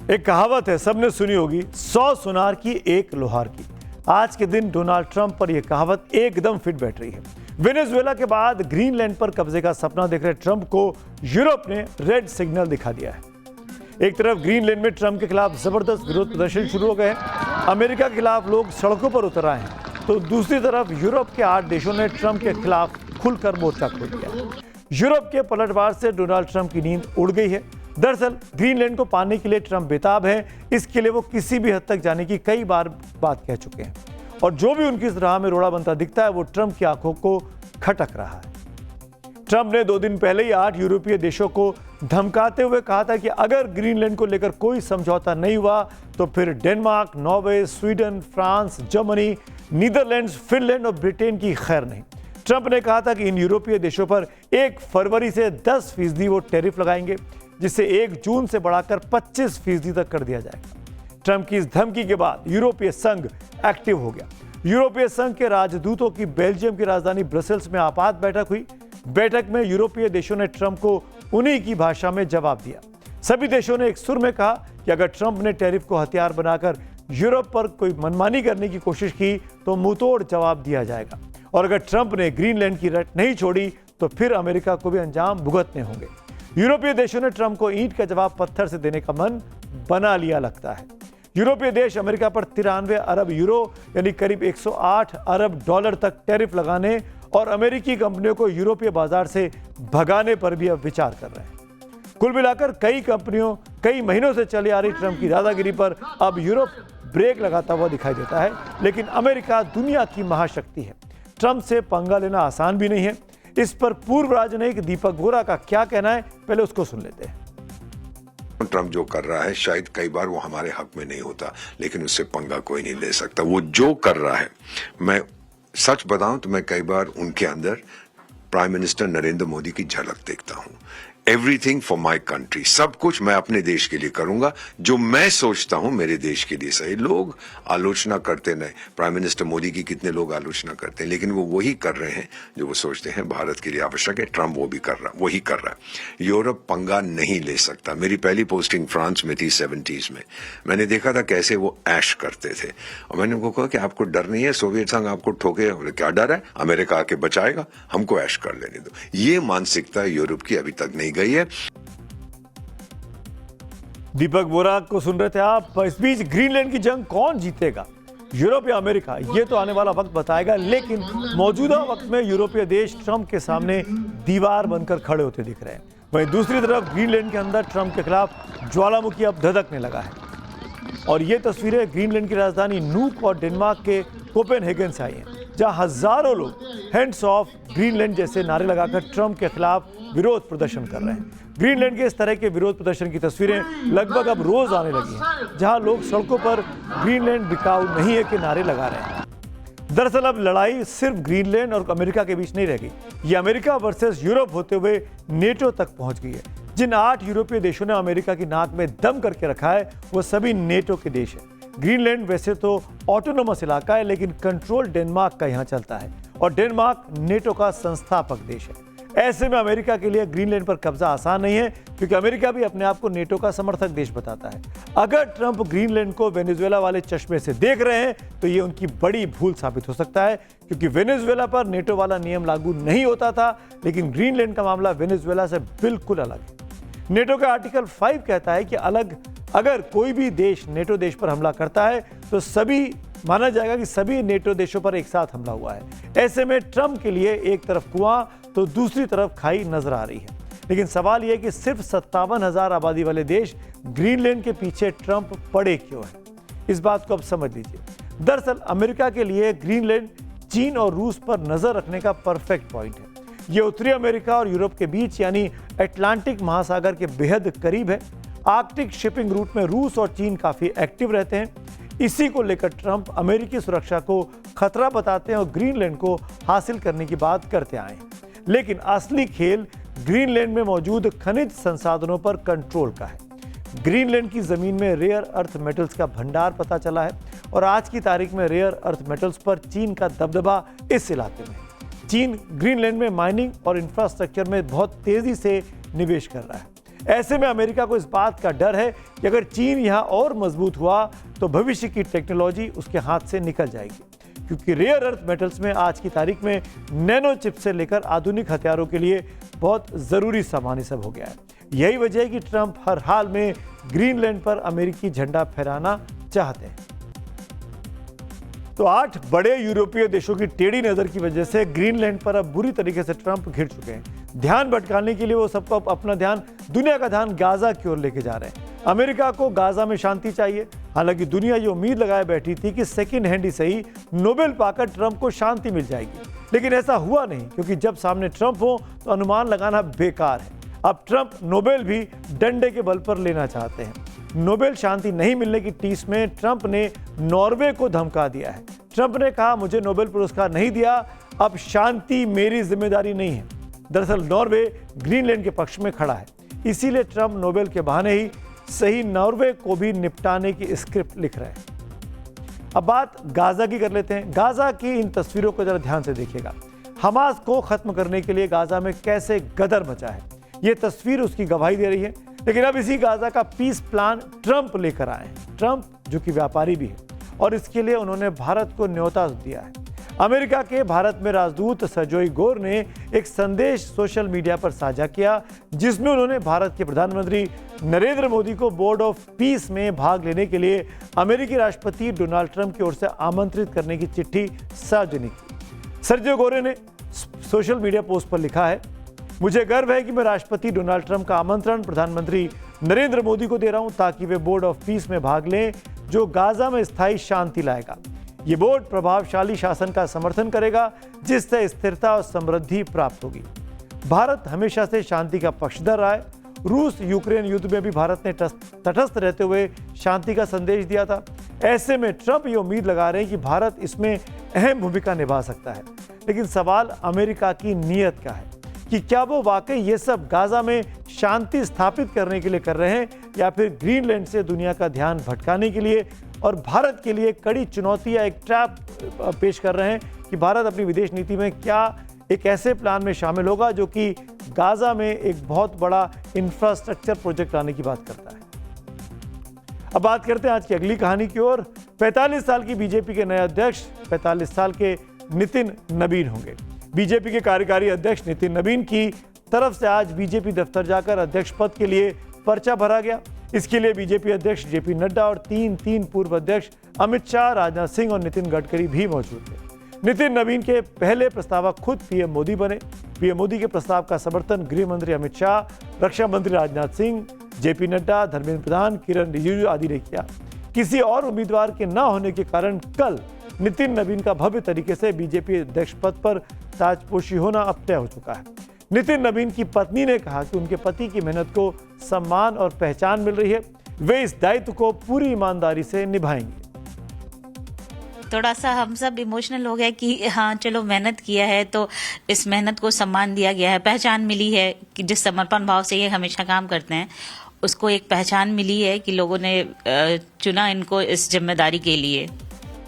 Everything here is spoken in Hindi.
एक कहावत है, सबने सुनी होगी, 100 सुनार की एक लोहार की। आज के दिन डोनाल्ड ट्रंप पर यह कहावत एकदम फिट बैठ रही है। वेनेजुएला के बाद ग्रीनलैंड पर कब्जे का सपना देख रहे ट्रंप को यूरोप ने रेड सिग्नल दिखा दिया है। एक तरफ ग्रीनलैंड में ट्रंप के खिलाफ जबरदस्त विरोध प्रदर्शन शुरू हो गए हैं, अमेरिका के खिलाफ लोग सड़कों पर उतर आए हैं, तो दूसरी तरफ यूरोप के 8 देशों ने ट्रंप के खिलाफ खुलकर मोर्चा खोल दिया। यूरोप के पलटवार से डोनाल्ड ट्रंप की नींद उड़ गई है। दरअसल ग्रीनलैंड को पाने के लिए ट्रंप बेताब है। इसके लिए वो किसी भी हद तक जाने की कई बार बात कह चुके हैं, और जो भी उनकी राह में रोड़ा बनता दिखता है वो ट्रंप की आंखों को खटक रहा है। ट्रंप ने 2 दिन पहले ही 8 यूरोपीय देशों को धमकाते हुए कहा था कि अगर ग्रीनलैंड को लेकर कोई समझौता नहीं हुआ तो फिर Denmark, Norway, Sweden, France, Germany, Netherlands, Finland और ब्रिटेन की खैर नहीं। ट्रंप ने कहा था कि इन यूरोपीय देशों पर 1 फरवरी से 10% वो टैरिफ लगाएंगे, जिसे 1 जून से बढ़ाकर 25% तक कर दिया जाएगा। ट्रंप की इस धमकी के बाद यूरोपीय संघ एक्टिव हो गया। यूरोपीय संघ के राजदूतों की बेल्जियम की राजधानी ब्रसेल्स में आपात बैठक हुई। बैठक में यूरोपीय देशों ने ट्रंप को उन्हीं की भाषा में जवाब दिया। सभी देशों ने एक सुर में कहा कि अगर ट्रंप ने टैरिफ को हथियार बनाकर यूरोप पर कोई मनमानी करने की कोशिश की तो मुंहतोड़ जवाब दिया जाएगा, और अगर ट्रंप ने ग्रीनलैंड की रट नहीं छोड़ी तो फिर अमेरिका को भी अंजाम भुगतने होंगे। यूरोपीय देशों ने ट्रंप को ईंट का जवाब पत्थर से देने का मन बना लिया लगता है। यूरोपीय देश अमेरिका पर 93 अरब यूरो यानी करीब 108 अरब डॉलर तक टैरिफ लगाने और अमेरिकी कंपनियों को यूरोपीय बाजार से भगाने पर भी अब विचार कर रहे हैं। कुल मिलाकर कई महीनों से चली आ रही ट्रंप की दादागिरी पर अब यूरोप ब्रेक लगाता हुआ दिखाई देता है। लेकिन अमेरिका दुनिया की महाशक्ति है, ट्रंप से पंगा लेना आसान भी नहीं है। इस पर पूर्व राजनयिक दीपक बोरा का क्या कहना है, पहले उसको सुन लेते हैं। ट्रंप जो कर रहा है शायद कई बार वो हमारे हक में नहीं होता, लेकिन उससे पंगा कोई नहीं ले सकता। वो जो कर रहा है, मैं सच बताऊं तो मैं कई बार उनके अंदर प्राइम मिनिस्टर नरेंद्र मोदी की झलक देखता हूं। एवरीथिंग फॉर माई कंट्री, सब कुछ मैं अपने देश के लिए करूंगा, जो मैं सोचता हूं मेरे देश के लिए सही। लोग आलोचना करते नहीं, प्राइम मिनिस्टर मोदी की कितने लोग आलोचना करते हैं, लेकिन वो वही कर रहे हैं जो वो सोचते हैं भारत के लिए आवश्यक है। ट्रंप वही कर रहा है। यूरोप पंगा नहीं ले सकता। मेरी पहली पोस्टिंग फ्रांस में थी 70s में। मैंने देखा था कैसे वो ऐश करते थे, और मैंने उनको कहा कि आपको डर नहीं है, सोवियत संघ आपको ठोके? क्या डर है, अमेरिका आके बचाएगा, हमको ऐश कर लेने दो। ये मानसिकता यूरोप की अभी तक नहीं गई है। दीपक बोरा को सुन रहे थे आप। इस बीच ग्रीनलैंड की जंग कौन जीतेगा, यूरोप या अमेरिका, ये तो आने वाला वक्त बताएगा। लेकिन मौजूदा वक्त में यूरोपीय देश ट्रंप के सामने दीवार बनकर खड़े होते दिख रहे हैं। वहीं दूसरी तरफ ग्रीनलैंड के अंदर ट्रंप के खिलाफ ज्वालामुखी अब धधकने लगा है, और ये तस्वीरें ग्रीनलैंड की राजधानी नूक और डेनमार्क के कोपेनहेगन से आई हैं, जहां हजारों लोग हैंड्स ऑफ ग्रीनलैंड जैसे नारे लगाकर ट्रंप के खिलाफ विरोध प्रदर्शन कर रहे हैं। ग्रीनलैंड के इस तरह के विरोध प्रदर्शन की तस्वीरें लगभग अब रोज आने लगी हैं, जहां लोग सड़कों पर ग्रीनलैंड बिकाऊ नहीं है के नारे लगा रहे हैं। दरअसल अब लड़ाई सिर्फ ग्रीनलैंड और अमेरिका के बीच नहीं रह गई, ये अमेरिका वर्सेस यूरोप होते हुए नेटो तक पहुंच गई है। जिन 8 यूरोपीय देशों ने अमेरिका की नाक में दम करके रखा है वो सभी नेटो के देश हैं। ग्रीनलैंड वैसे तो ऑटोनोमस इलाका है, लेकिन कंट्रोल डेनमार्क का यहां चलता है, और डेनमार्क नेटो का संस्थापक देश है। ऐसे में अमेरिका के लिए ग्रीनलैंड पर कब्जा आसान नहीं है, क्योंकि अमेरिका भी अपने आप को नेटो का समर्थक देश बताता है। अगर ट्रंप ग्रीनलैंड को वेनेजुएला वाले चश्मे से देख रहे हैं तो ये उनकी बड़ी भूल साबित हो सकता है, क्योंकि वेनेजुएला पर नेटो वाला नियम लागू नहीं होता था, लेकिन ग्रीनलैंड का मामला वेनेजुएला से बिल्कुल अलग है। नेटो का आर्टिकल 5 कहता है कि अगर कोई भी देश नेटो देश पर हमला करता है तो माना जाएगा कि सभी नेटो देशों पर एक साथ हमला हुआ है। ऐसे में ट्रंप के लिए एक तरफ कुआं तो दूसरी तरफ खाई नजर आ रही है। लेकिन सवाल यह कि सिर्फ 57,000 आबादी वाले देश ग्रीनलैंड के पीछे ट्रंप पड़े क्यों है, इस बात को अब समझ लीजिए। दरअसल अमेरिका के लिए ग्रीनलैंड चीन और रूस पर नजर रखने का परफेक्ट पॉइंट है। यह उत्तरी अमेरिका और यूरोप के बीच यानी अटलांटिक महासागर के बेहद करीब है। आर्कटिक शिपिंग रूट में रूस और चीन काफी एक्टिव रहते हैं। इसी को लेकर ट्रंप अमेरिकी सुरक्षा को खतरा बताते हैं और ग्रीनलैंड को हासिल करने की बात करते आए हैं। लेकिन असली खेल ग्रीनलैंड में मौजूद खनिज संसाधनों पर कंट्रोल का है। ग्रीनलैंड की जमीन में रेयर अर्थ मेटल्स का भंडार पता चला है, और आज की तारीख में रेयर अर्थ मेटल्स पर चीन का दबदबा इस इलाके में है। चीन ग्रीनलैंड में माइनिंग और इंफ्रास्ट्रक्चर में बहुत तेजी से निवेश कर रहा है। ऐसे में अमेरिका को इस बात का डर है कि अगर चीन यहाँ और मजबूत हुआ तो भविष्य की टेक्नोलॉजी उसके हाथ से निकल जाएगी, क्योंकि रेयर अर्थ मेटल्स में आज की तारीख में नैनो चिप से लेकर आधुनिक हथियारों के लिए बहुत जरूरी सामान ही सब हो गया है। यही वजह है कि ट्रंप हर हाल में ग्रीनलैंड पर अमेरिकी झंडा फहराना चाहते हैं। तो 8 बड़े यूरोपीय देशों की टेढ़ी नजर की वजह से ग्रीनलैंड पर अब बुरी तरीके से ट्रंप घिर चुके हैं। ध्यान भटकाने के लिए वो सबको अपना ध्यान, दुनिया का ध्यान गाजा की ओर लेके जा रहे हैं। अमेरिका को गाजा में शांति चाहिए। हालांकि दुनिया ये उम्मीद लगाए बैठी थी कि सेकंड हैंड ही सही नोबेल पाकर ट्रंप को शांति मिल जाएगी, लेकिन ऐसा हुआ नहीं, क्योंकि जब सामने ट्रंप हो तो अनुमान लगाना बेकार है। अब ट्रंप नोबेल भी डंडे के बल पर लेना चाहते हैं। नोबेल शांति नहीं मिलने की टीस में ट्रंप ने नॉर्वे को धमका दिया है। ट्रंप ने कहा, मुझे नोबेल पुरस्कार नहीं दिया, अब शांति मेरी जिम्मेदारी नहीं है। दरअसल नॉर्वे ग्रीनलैंड के पक्ष में खड़ा है, इसीलिए ट्रंप नोबेल के बहाने ही सही नॉर्वे को भी निपटाने की स्क्रिप्ट लिख रहे हैं। अब बात गाजा की कर लेते हैं। गाजा की इन तस्वीरों को जरा ध्यान से देखिएगा। हमास को खत्म करने के लिए गाजा में कैसे गदर मचा है, ये तस्वीर उसकी गवाही दे रही है। लेकिन अब इसी गाजा का पीस प्लान ट्रंप लेकर आए हैं। ट्रंप जो कि व्यापारी भी है, और इसके लिए उन्होंने भारत को न्योता दिया है। अमेरिका के भारत में राजदूत सर्जोई गोर ने एक संदेश सोशल मीडिया पर साझा किया, जिसमें उन्होंने भारत के प्रधानमंत्री नरेंद्र मोदी को बोर्ड ऑफ पीस में भाग लेने के लिए अमेरिकी राष्ट्रपति डोनाल्ड ट्रंप की ओर से आमंत्रित करने की चिट्ठी सार्वजनिक की। सर्जोई गोरे ने सोशल मीडिया पोस्ट पर लिखा है, मुझे गर्व है कि मैं राष्ट्रपति डोनाल्ड ट्रंप का आमंत्रण प्रधानमंत्री नरेंद्र मोदी को दे रहा हूं, ताकि वे बोर्ड ऑफ पीस में भाग लें, जो गाजा में स्थायी शांति लाएगा। ये बोर्ड प्रभावशाली शासन का समर्थन करेगा, जिससे स्थिरता और समृद्धि प्राप्त होगी। भारत हमेशा से शांति का पक्षधर रहा है। रूस यूक्रेन युद्ध में भी भारत ने तटस्थ रहते हुए शांति का संदेश दिया था। ऐसे में ट्रंप ये उम्मीद लगा रहे हैं कि भारत इसमें अहम भूमिका निभा सकता है। लेकिन सवाल अमेरिका की नीयत का है कि क्या वो वाकई ये सब गाजा में शांति स्थापित करने के लिए कर रहे हैं, या फिर ग्रीनलैंड से दुनिया का ध्यान भटकाने के लिए और भारत के लिए कड़ी चुनौती या एक ट्रैप पेश कर रहे हैं कि भारत अपनी विदेश नीति में क्या एक ऐसे प्लान में शामिल होगा जो कि गाजा में एक बहुत बड़ा इंफ्रास्ट्रक्चर प्रोजेक्ट लाने की बात करता है। अब बात करते हैं आज की अगली कहानी की ओर। 45 साल की बीजेपी के नए अध्यक्ष 45 साल के नितिन नबीन होंगे। बीजेपी के कार्यकारी अध्यक्ष नितिन नबीन की तरफ से आज बीजेपी दफ्तर जाकर अध्यक्ष पद के लिए पर्चा भरा गया। इसके लिए बीजेपी अध्यक्ष जेपी नड्डा और तीन पूर्व अध्यक्ष अमित शाह, राजनाथ सिंह और नितिन गडकरी भी मौजूद थे। नितिन नबीन के पहले प्रस्तावक खुद पीएम मोदी बने। पीएम मोदी के प्रस्ताव का समर्थन गृह मंत्री अमित शाह, रक्षा मंत्री राजनाथ सिंह, जेपी नड्डा, धर्मेंद्र प्रधान, किरण रिजिजू आदि ने किया। किसी और उम्मीदवार के न होने के कारण कल नितिन नबीन का भव्य तरीके से बीजेपी अध्यक्ष पद पर ताजपोशी होना अब तय हो चुका है। नितिन नबीन की पत्नी ने कहा कि उनके पति की मेहनत को सम्मान और पहचान मिल रही है, वे इस दायित्व को पूरी ईमानदारी से निभाएंगे। थोड़ा सा हम सब इमोशनल हो गए कि हाँ चलो मेहनत किया है तो इस मेहनत को सम्मान दिया गया है, पहचान मिली है कि जिस समर्पण भाव से ये हमेशा काम करते हैं उसको एक पहचान मिली है कि लोगों ने चुना इनको इस जिम्मेदारी के लिए।